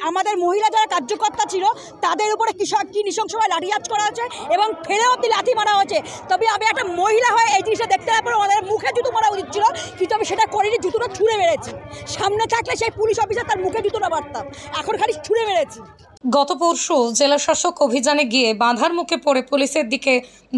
আমাদের মহিলা যারা কার্যকর্তা ছিল তাদের উপরে কি নৃশংসভাবে লাঠিচার্জ করা হয়েছে এবং ফেলে অব্দি লাথি মারা হয়েছে। তবে আমি একটা মহিলা হয়ে এই জিনিসটা দেখতে পারবো, আমাদের মুখে জুতো মারা উচিত ছিল, কিন্তু আমি সেটা করিনি, জুতোটা ছুঁড়ে মেরেছি। সামনে থাকলে সেই পুলিশ অফিসার তার মুখে জুতোটা মারতাম, এখন খালি ছুঁড়ে মেরেছি। গত পরশু জেলা শাসক অভিযানে গিয়ে বাঁধার মুখে পড়ে পুলিশের দিকে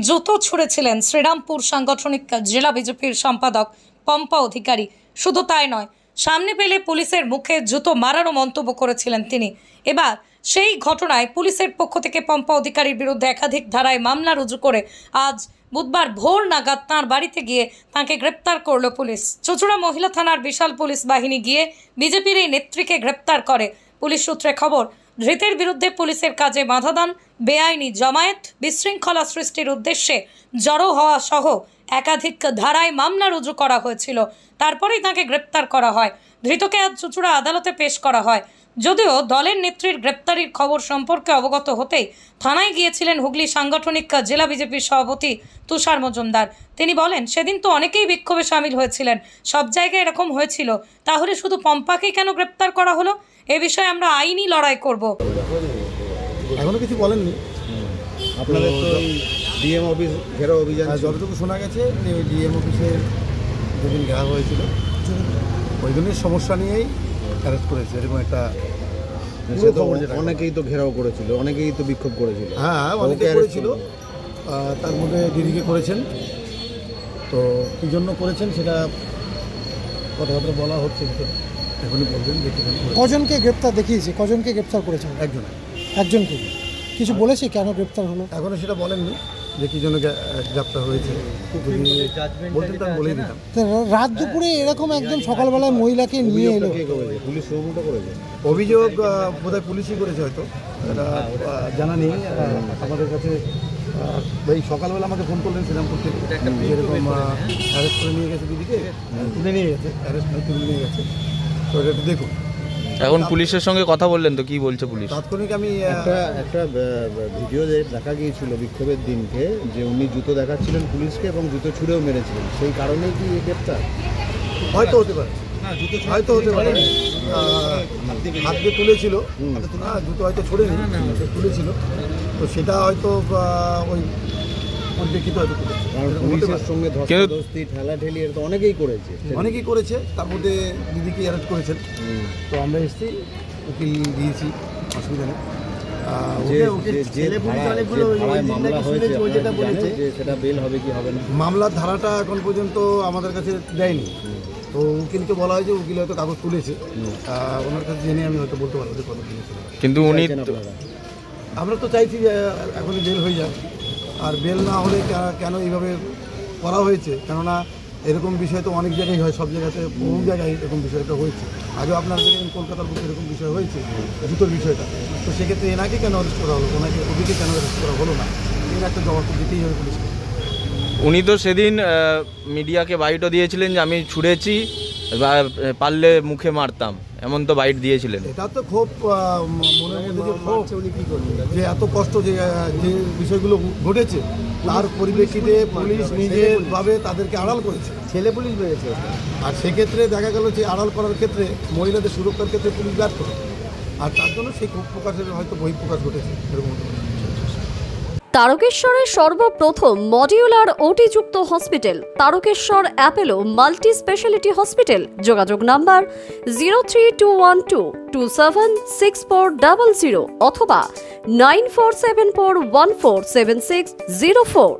জুতো ছুঁড়েছিলেন শ্রীরামপুর সাংগঠনিক জেলা বিজেপির সম্পাদক পম্পা অধিকারী। শুধু তাই নয়, সামনে পেলে পুলিশের মুখে জুতো মারারও মন্তব্য করেছিলেন তিনি। এবার সেই ঘটনায় পুলিশের পক্ষ থেকে পম্পা অধিকারীর বিরুদ্ধে একাধিক ধারায় মামলা রুজু করে আজ বুধবার ভোর নাগাদ তাঁর বাড়িতে গিয়ে তাঁকে গ্রেপ্তার করল পুলিশ। চুঁচুড়া মহিলা থানার বিশাল পুলিশ বাহিনী গিয়ে বিজেপির এই নেত্রীকে গ্রেপ্তার করে। পুলিশ সূত্রে খবর, ধৃতের বিরুদ্ধে পুলিশের কাজে বাধা দান, বেআইনি জমায়েত, বিশৃঙ্খলা সৃষ্টির উদ্দেশ্যে জড়ো হওয়া সহ একাধিক ধারায় মামলা রুজু করা হয়েছিল। তারপরেই তাঁকে গ্রেপ্তার করা হয়। ধৃতকে আজ চুঁচুড়া আদালতে পেশ করা হয়। যদিও দলের নেত্রীর গ্রেপ্তারির খবর সম্পর্কে অবগত হতেই থানায় গিয়েছিলেন হুগলি সাংগঠনিক জেলা বিজেপির সভাপতি তুষার মজুমদার। তিনি বলেন, সেদিন তো অনেকেই বিক্ষোভে সামিল হয়েছিলেন, সব জায়গায় এরকম হয়েছিল, তাহলে শুধু পম্পাকেই কেন গ্রেপ্তার করা হলো? এ বিষয়ে আমরা আইনি লড়াই করব। এখনো কিছু বলেননি আপনাদের তো ডিএম অফিস ঘেরাও অভিযান, যতটুকু শোনা গেছে যে ডিএম অফিসে যেদিন ঘেরাও হয়েছিল ওই দিনের সমস্যা নিয়েই অ্যারেস্ট করেছে, এরকম একটা অনেকেই তো ঘেরাও করেছিল, অনেকেই তো বিক্ষোভ করেছিল। হ্যাঁ, অনেকে করেছিল, তার মধ্যে দিদিকে করেছেন। তো কী জন্য করেছেন সেটা কথাবার্তা বলা হচ্ছে, এখনই বলবেন যে কজনকে গ্রেপ্তার দেখিয়েছে, কজনকে গ্রেপ্তার করেছেন? একজনকে। কিছু বলেছে কেন গ্রেপ্তার হলো? এখনো সেটা বলেননি যে কি জন্য গ্রেপ্তার হয়েছে, বলতেন তো আমি বলেই দিতাম। রাত দুপুরে এরকম একদম সকালবেলায় মহিলাকে নিয়ে এলো, পুলিশ করেছে অভিযোগ, বোধহয় পুলিশই করেছে, হয়তো এটা জানা নেই আমাদের কাছে। এই সকালবেলা আমাকে ফোন করলেন শ্রীরামপুর থেকে, এরকম অ্যারেস্ট করে নিয়ে গেছে দিদিকে, তুলে নিয়ে গেছে, অ্যারেস্ট করে তুলে নিয়ে গেছে। তো এটা একটু দেখুন। এখন পুলিশের সঙ্গে কথা বললেন তো, কি বলছে পুলিশ? তাৎক্ষণিক আমি একটা ভিডিও দেখা গিয়েছিল বিক্ষোভের দিনকে, যে উনি জুতো দেখাচ্ছিলেন পুলিশকে এবং জুতো ছুঁড়েও মেরেছিলেন, সেই কারণেই কি গ্রেপ্তার? হয়তো হতে পারে, হয়তো হতে পারে। হাত দিয়ে তুলেছিল, জুতো হয়তো ছুঁড়ে নি, তুলেছিল, তো সেটা হয়তো ওই পরিপ্রেক্ষিত হয়তো তুলেছে। পুলিশের সঙ্গে ধস্তাধস্তি ঠেলাঠেলি তো অনেকেই করেছে, তার মধ্যে দিদিকে অ্যারেস্ট করেছেন। তো আমরা এসেছি, উকিল দিয়েছি, অসুবিধা নেই। মামলার ধারাটা এখন পর্যন্ত আমাদের কাছে দেয়নি, তো উকিলকে বলা হয়েছে, উকিল হয়তো কাগজ তুলেছে, ওনার কাছে জেনে আমি হয়তো বলতে পারবো যে কত তুলেছে। কিন্তু আমরা তো চাইছি যে এখনই বেল হয়ে যাক, আর বেল না হলে কেন এইভাবে করা হয়েছে, কেননা এরকম বিষয় তো অনেক জায়গায় হয়, সব জায়গাতে বহু জায়গায় এরকম বিষয়টা হয়েছে। আগেও আপনারা দেখেন কলকাতার বুকে এরকম বিষয় হয়েছে, জুতোর বিষয়টা। তো সেক্ষেত্রে এনাকে কেন অ্যারেস্ট করা হলো, ওনাকে ওদিকে কেন অ্যারেস্ট করা হলো না, এর একটা জবাব তো দিতেই হবে পুলিশকে। উনি তো সেদিন মিডিয়াকে বাইটও দিয়েছিলেন যে আমি ছুঁড়েছি, পারলে মুখে মারতাম, এমন তো বাইট দিয়েছিলেন। এটা তো খুব মনের মধ্যে যে এত কষ্ট যে বিষয়গুলো ঘটেছে, তার পরিপ্রেক্ষিতে পুলিশ নিজেরভাবে তাদেরকে আড়াল করেছে, ছেলে পুলিশ বেড়েছে। আর সেক্ষেত্রে দেখা গেল যে আড়াল করার ক্ষেত্রে মহিলাদের সুরক্ষার ক্ষেত্রে পুলিশ ব্যর্থ, আর তার জন্য সেই ক্ষোভ প্রকাশের হয়তো বহিঃপ্রকাশ ঘটেছে, এরকম। তারকেশ্বরের সর্বপ্রথম মডিউলার ওটি-যুক্ত hospital Tarakeswar Apollo multi speciality hospital. যোগাযোগ নাম্বার 03212276400 অথবা 9474147604।